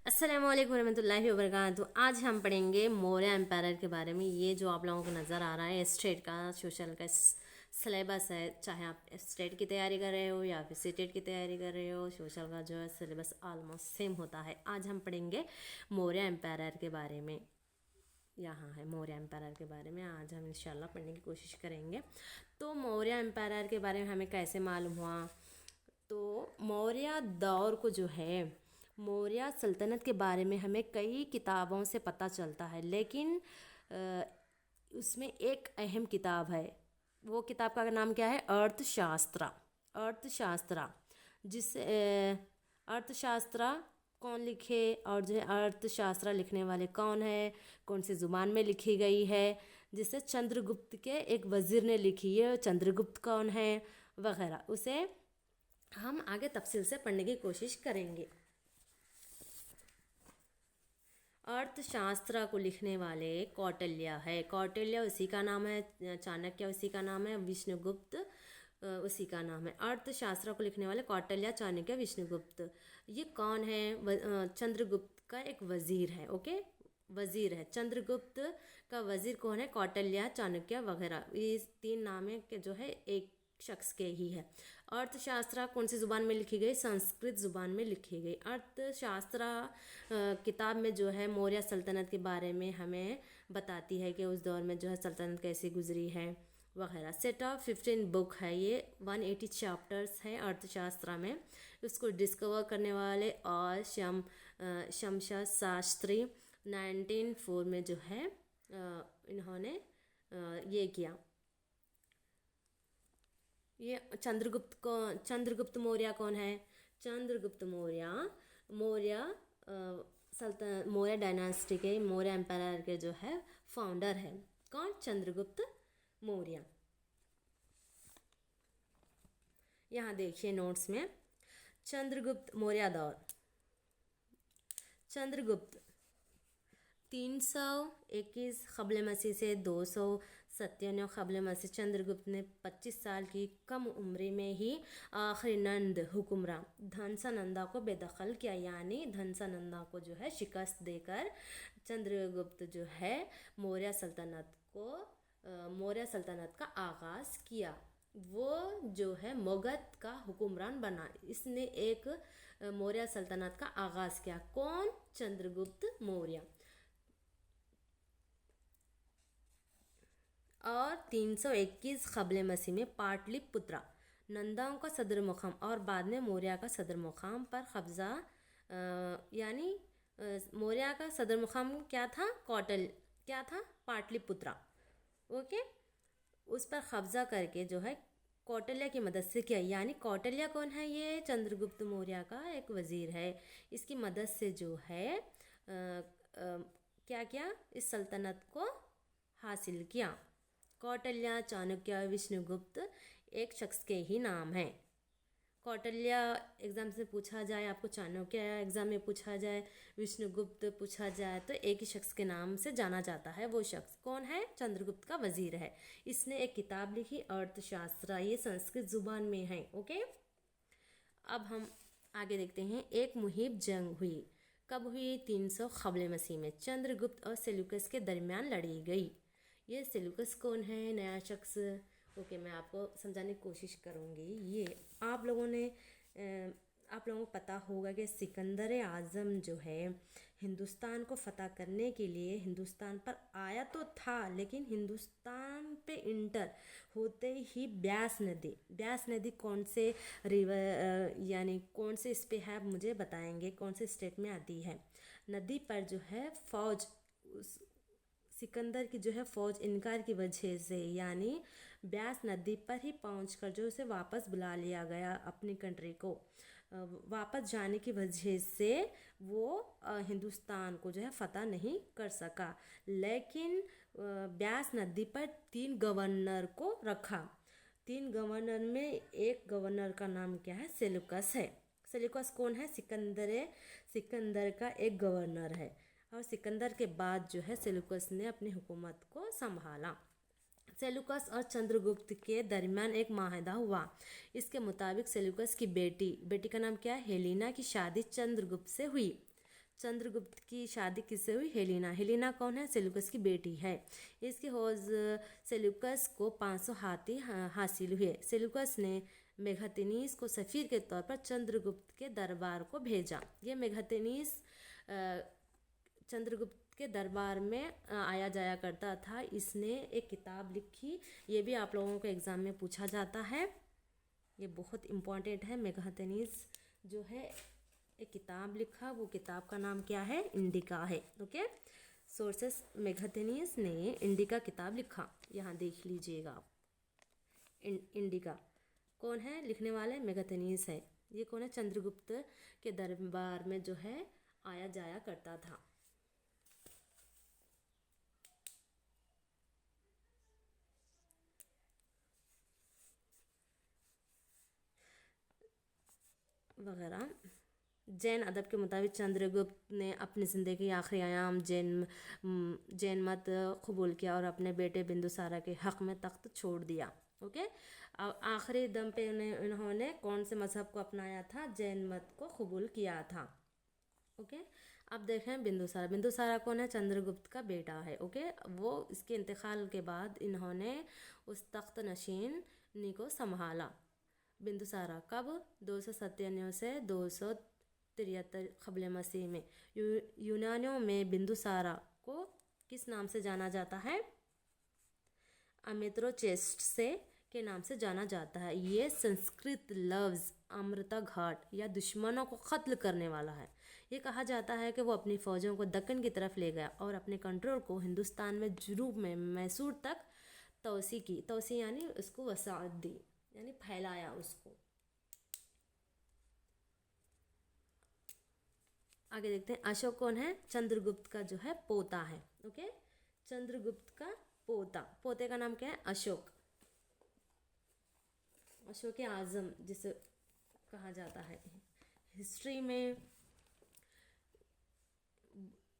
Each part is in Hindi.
अस्सलाम वालेकुम रहमतुल्लाहि व बरकातहू। आज हम पढ़ेंगे मौर्य एम्पायर के बारे में। ये जो आप लोगों को नज़र आ रहा है स्टेट का सोशल का सिलेबस है। चाहे आप स्टेट की तैयारी कर रहे हो या फिर सीटेट की तैयारी कर रहे हो, सोशल का जो है सिलेबस ऑलमोस्ट सेम होता है। आज हम पढ़ेंगे मौर्य एम्पायर के बारे में। यहाँ है मौर्य एम्पायर के बारे में आज हम इंशाल्लाह पढ़ने की कोशिश करेंगे। तो मौर्य एम्पायर के बारे में हमें कैसे मालूम हुआ? तो मौर्य दौर को जो है मौर्य सल्तनत के बारे में हमें कई किताबों से पता चलता है, लेकिन उसमें एक अहम किताब है। वो किताब का नाम क्या है? अर्थशास्त्र। अर्थशास्त्र जिस अर्थशास्त्र कौन लिखे और जो है अर्थशास्त्र लिखने वाले कौन है, कौन सी ज़ुबान में लिखी गई है, जिसे चंद्रगुप्त के एक वज़ीर ने लिखी है। चंद्रगुप्त कौन है वगैरह, उसे हम आगे तफसील से पढ़ने की कोशिश करेंगे। अर्थशास्त्र को लिखने वाले कौटिल्य है। कौटिल्य उसी का नाम है, चाणक्य उसी का नाम है, विष्णुगुप्त उसी का नाम है। अर्थशास्त्र को लिखने वाले कौटिल्य, चाणक्य, विष्णुगुप्त। ये कौन है? चंद्रगुप्त का एक वज़ीर है। ओके, वज़ीर है। चंद्रगुप्त का वज़ीर कौन है? कौटिल्य, चाणक्य वगैरह। ये तीन नाम है कि जो है एक शख्स के ही है। अर्थशास्त्र कौन सी ज़ुबान में लिखी गई? संस्कृत ज़ुबान में लिखी गई। अर्थशास्त्र किताब में जो है मौर्य सल्तनत के बारे में हमें बताती है कि उस दौर में जो है सल्तनत कैसी गुजरी है वगैरह। सेट ऑफ 15 बुक है ये, 180 चैप्टर्स है अर्थशास्त्र में। उसको डिस्कवर करने वाले और शमशा शास्त्री 1904 में जो है इन्होंने ये किया। ये चंद्रगुप्त मौर्य कौन है? चंद्रगुप्त मौर्य सल्तनत मौर्य डायनास्टी के, मौर्य एम्पायर के जो है फाउंडर है। कौन? चंद्रगुप्त मौर्य। यहाँ देखिए नोट्स में, चंद्रगुप्त मौर्य दौर। चंद्रगुप्त 321 क़ब्ल मसीह से 297 क़ब्ल मसीह। चंद्रगुप्त ने 25 साल की कम उम्र में ही आखिरी नंद हुक्मरान धनसानंदा को बेदखल किया, यानी धनसानंदा को जो है शिकस्त देकर चंद्रगुप्त जो है मौर्य सल्तनत का आगाज़ किया। वो जो है मगध का हुक्मरान बना। इसने एक मौर्य सल्तनत का आगाज़ किया। कौन? चंद्रगुप्त मौर्य। और 321 क़ब्ल मसीह में पाटलिपुत्रा नंदाओं का सदर मुकाम और बाद में मौर्य का सदर मुकाम पर कब्जा, यानी मौर्य का सदर मुकाम क्या था? क्या था? पाटलिपुत्रा। ओके, उस पर कब्जा करके जो है कौटिल्य की मदद से किया। यानी कौटिल्य कौन है? ये चंद्रगुप्त मौर्य का एक वज़ीर है। इसकी मदद से जो है क्या किया? इस सल्तनत को हासिल किया। कौटिल्य, चाणक्य, विष्णुगुप्त एक शख्स के ही नाम हैं। कौटिल्य एग्ज़ाम से पूछा जाए, आपको चाणक्य एग्ज़ाम में पूछा जाए, विष्णुगुप्त पूछा जाए, तो एक ही शख्स के नाम से जाना जाता है। वो शख्स कौन है? चंद्रगुप्त का वज़ीर है। इसने एक किताब लिखी अर्थशास्त्र, ये संस्कृत ज़ुबान में है। ओके, अब हम आगे देखते हैं। एक मुहिम जंग हुई। कब हुई? 300 क़ब्ल मसीह में। चंद्रगुप्त और सेल्यूकस के दरमियान लड़ी गई। ये सेल्यूकस कौन है? नया शख्स। ओके, मैं आपको समझाने की कोशिश करूँगी। ये आप लोगों को पता होगा कि सिकंदर आज़म जो है हिंदुस्तान को फ़तह करने के लिए हिंदुस्तान पर आया तो था, लेकिन हिंदुस्तान पे इंटर होते ही ब्यास नदी कौन से रिवर यानी कौन से इस पे है, आप मुझे बताएंगे कौन से स्टेट में आती है? नदी पर जो है फ़ौज, सिकंदर की जो है फ़ौज इनकार की वजह से, यानी ब्यास नदी पर ही पहुंचकर जो उसे वापस बुला लिया गया अपनी कंट्री को, वापस जाने की वजह से वो हिंदुस्तान को जो है फ़तह नहीं कर सका। लेकिन ब्यास नदी पर 3 गवर्नर को रखा। 3 गवर्नर में एक गवर्नर का नाम क्या है? सेल्यूकस है। सेल्यूकस कौन है? सिकंदर का एक गवर्नर है। और सिकंदर के बाद जो है सेल्यूकस ने अपनी हुकूमत को संभाला। सेल्यूकस और चंद्रगुप्त के दरमियान एक माहिदा हुआ। इसके मुताबिक सेल्यूकस की बेटी का नाम क्या है? हेलेना की शादी चंद्रगुप्त से हुई। चंद्रगुप्त की शादी किससे हुई? हेलेना। हेलेना कौन है? सेल्यूकस की बेटी है। इसके हौज सेल्यूकस को 500 हाथी हासिल हुए। सेल्यूकस ने मेगाथिनीस को सफ़ीर के तौर पर चंद्रगुप्त के दरबार को भेजा। ये मेगाथिनीस चंद्रगुप्त के दरबार में आया जाया करता था। इसने एक किताब लिखी, ये भी आप लोगों को एग्ज़ाम में पूछा जाता है, ये बहुत इम्पॉर्टेंट है। मेगाथिनीस जो है एक किताब लिखा, वो किताब का नाम क्या है? इंडिका है। ओके, सोर्सेस, मेगाथिनीस ने इंडिका किताब लिखा, यहाँ देख लीजिएगा आप। इंडिका कौन है लिखने वाले? मेगाथिनीस है। ये कौन है? चंद्रगुप्त के दरबार में जो है आया जाया करता था। वगैरह। जैन अदब के मुताबिक चंद्रगुप्त ने अपनी ज़िंदगी के आखिरी आयाम जैन मत कबूल किया और अपने बेटे बिंदुसारा के हक़ में तख्त छोड़ दिया। ओके, अब आखिरी दम पे इन्होंने कौन से मज़हब को अपनाया था? जैन मत को कबूल किया था। ओके, अब देखें बिंदुसारा। बिंदुसारा कौन है? चंद्रगुप्त का बेटा है। ओके, वो इसके इंतकाल के बाद इन्होंने उस तख्त नशीनी को संभाला। बिंदुसारा कब? 297 से 273 क़ब्ल मसीह में। यूनानियों में बिंदुसारा को किस नाम से जाना जाता है? अमित्रोचेस्ट से के नाम से जाना जाता है। ये संस्कृत लफ्ज़ अमृता घाट या दुश्मनों को क़त्ल करने वाला है। ये कहा जाता है कि वो अपनी फ़ौजों को दक्कन की तरफ ले गया और अपने कंट्रोल को हिंदुस्तान में जुनूब में मैसूर तक तोसी की। तोसी यानी उसको वसाअत दी, यानी फैलाया उसको। आगे देखते हैं, अशोक कौन है? चंद्रगुप्त का जो है पोता है। ओके, चंद्रगुप्त का पोता, पोते का नाम क्या है? अशोक। अशोक आज़म जिसे कहा जाता है। हिस्ट्री में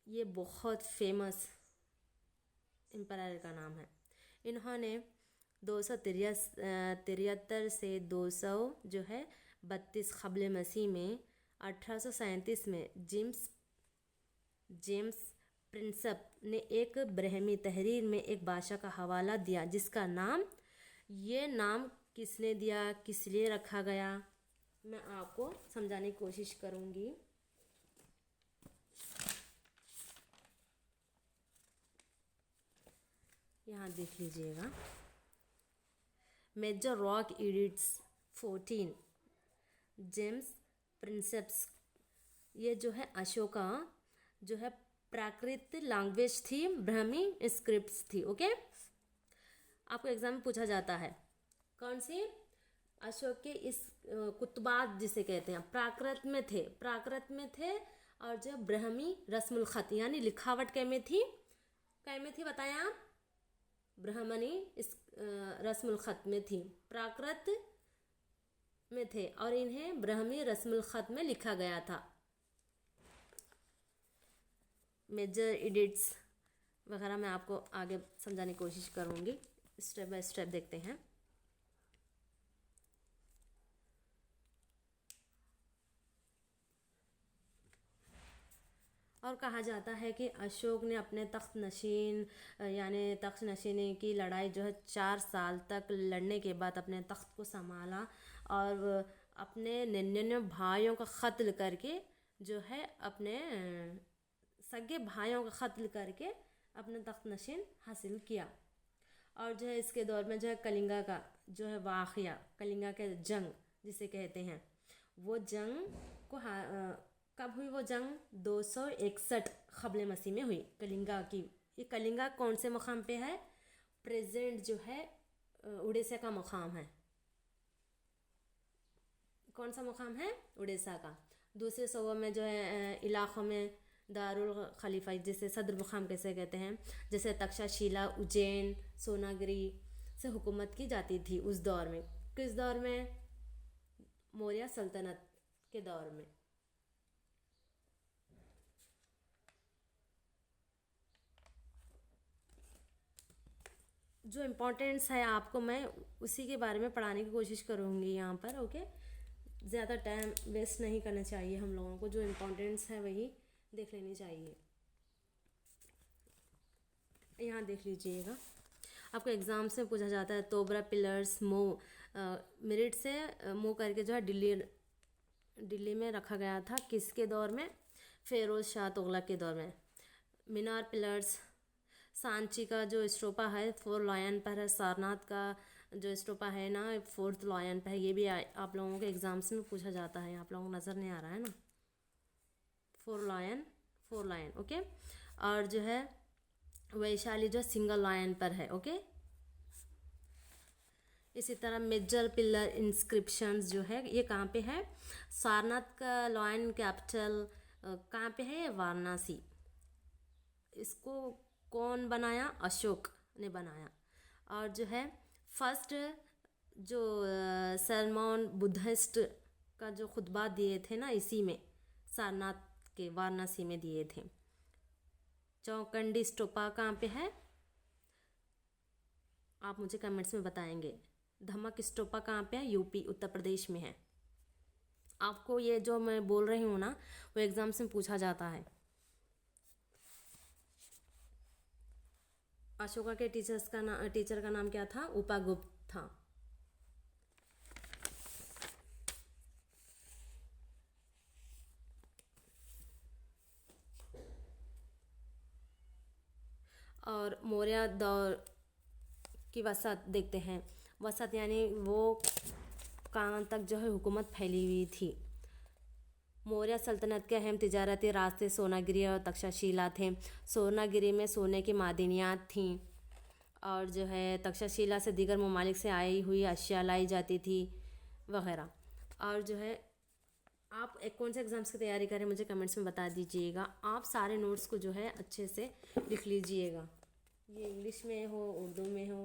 ये बहुत फेमस एम्परर का नाम है। इन्होंने 273 से 200 जो है 32 क़ब्ल मसीह में 1837 में जेम्स प्रिंसेप ने एक ब्रहमी तहरीर में एक बादशाह का हवाला दिया, जिसका नाम, ये नाम किसने दिया, किस लिए रखा गया, मैं आपको समझाने की कोशिश करूँगी। यहाँ देख लीजिएगा, मेजर रॉक एडिक्ट्स 14 जेम्स प्रिंसेप्स। ये जो है अशोका जो है प्राकृत लैंग्वेज थी, ब्राह्मी स्क्रिप्ट्स थी। ओके, आपको एग्जाम में पूछा जाता है कौन सी? अशोक के इस कुतुबात जिसे कहते हैं प्राकृत में थे और जो ब्राह्मी रस्मुल ख़त यानी लिखावट कै में थी बताएं आप? ब्राह्मणी इस रस्मुल ख़त में थी, प्राकृत में थे और इन्हें ब्राह्मी रस्मुल ख़त में लिखा गया था। मेजर एडिक्ट्स वगैरह मैं आपको आगे समझाने की कोशिश करूँगी, स्टेप बाय स्टेप देखते हैं। और कहा जाता है कि अशोक ने अपने तख्त नशीनी की लड़ाई जो है 4 साल तक लड़ने के बाद अपने तख्त को संभाला और अपने 99 भाइयों का क़त्ल करके जो है अपने सगे भाइयों का क़त्ल करके अपने तख्त नशीन हासिल किया। और जो है इसके दौर में जो है कलिंगा का जो है वाक़या, कलिंगा के जंग जिसे कहते हैं, वो जंग को कब हुई? वो जंग 261 क़ब्ल मसीह में हुई कलिंगा की। ये कलिंगा कौन से मकाम पे है? प्रेजेंट जो है उड़ीसा का मकाम है। कौन सा मकाम है? उड़ीसा का। दूसरे सूबों में जो है इलाक़ों में दारुल खलीफा जिसे सदर मकाम कैसे कहते हैं, जैसे तक्षशिला, उज्जैन, सोनागिरी से हुकूमत की जाती थी उस दौर में। किस दौर में? मौर्य सल्तनत के दौर में। जो इम्पोर्टेंट्स है आपको मैं उसी के बारे में पढ़ाने की कोशिश करूँगी यहाँ पर। ओके, ज़्यादा टाइम वेस्ट नहीं करना चाहिए हम लोगों को, जो इम्पोर्टेंट्स है वही देख लेनी चाहिए। यहाँ देख लीजिएगा, आपको एग्ज़ाम से पूछा जाता है तोबरा पिलर्स मो मेरिट से मो करके जो है दिल्ली में रखा गया था, किसके दौर में? फिरोज शाह तुगलक के दौर में। मीनार पिलर्स, सांची का जो स्टोपा है 4 लायन पर है, सारनाथ का जो स्टोपा है ना 4th लायन पर है। ये भी आप लोगों के एग्ज़ाम्स में पूछा जाता है, आप लोगों को नज़र नहीं आ रहा है ना, 4 लायन ओके। और जो है वैशाली जो सिंगल लायन पर है ओके। इसी तरह मेजर पिलर इंस्क्रिप्शंस जो है ये कहाँ पे है? सारनाथ का लायन कैपिटल कहाँ पे है? वाराणसी। इसको कौन बनाया? अशोक ने बनाया। और जो है फर्स्ट जो सरमन बुद्धिस्ट का जो खुतबा दिए थे ना, इसी में सारनाथ के वाराणसी में दिए थे। चौकंडी स्टोपा कहाँ पे है? आप मुझे कमेंट्स में बताएंगे। धमक स्टोपा कहाँ पे है? यूपी उत्तर प्रदेश में है। आपको ये जो मैं बोल रही हूँ ना, वो एग्ज़ाम्स में पूछा जाता है। अशोका के टीचर का नाम क्या था? उपागुप्त था। और मौर्य दौर की वसत देखते हैं। वसत यानी वो कहाँ तक जो है हुकूमत फैली हुई थी। मौर्य सल्तनत के अहम तिजारती रास्ते सोनागिरी और तक्षशिला थे। सोनागिरी में सोने की मादनियाँ थीं, और जो है तक्षशिला से दीगर ममालिक से आई हुई अशिया लाई जाती थी वगैरह। और जो है आप कौन से एग्ज़ाम्स की तैयारी करें मुझे कमेंट्स में बता दीजिएगा। आप सारे नोट्स को जो है अच्छे से लिख लीजिएगा, ये इंग्लिश में हो, उर्दू में हो,